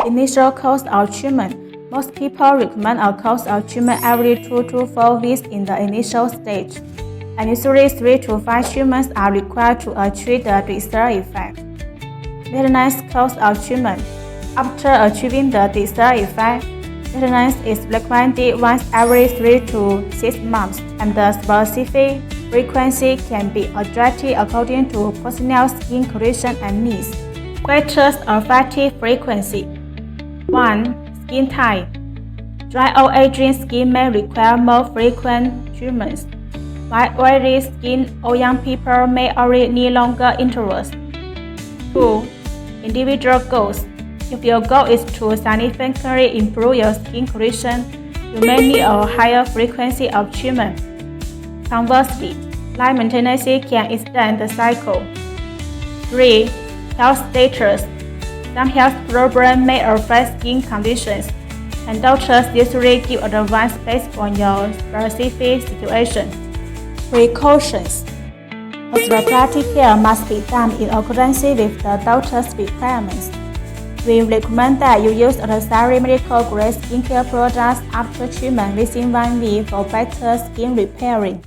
Initial course of treatment. Most people recommend a course of treatment every 2 to 4 weeks in the initial stage, and usually 3 to 5 treatments are required to achieve the desired effect. Maintenance course of treatment. After achieving the desired effect, maintenance is recommended once every 3 to 6 months, and the specific frequency can be adjusted according to personal skin condition and needs. Factors affecting frequency. 1. Skin type. Dry or aging skin may require more frequent treatments, while oily skin or young people may already need longer intervals. 2. Individual goals. If your goal is to significantly improve your skin condition, you may need a higher frequency of treatment. Conversely, light maintenance can extend the cycle. 3. Health status. Some health problems may affect skin conditions, and doctors usually give advice based on your specific situation. Precautions. Postoperative care must be done in accordance with the doctor's requirements. We recommend that you use unnecessary medical-grade skincare products after treatment within 1 week for better skin repairing.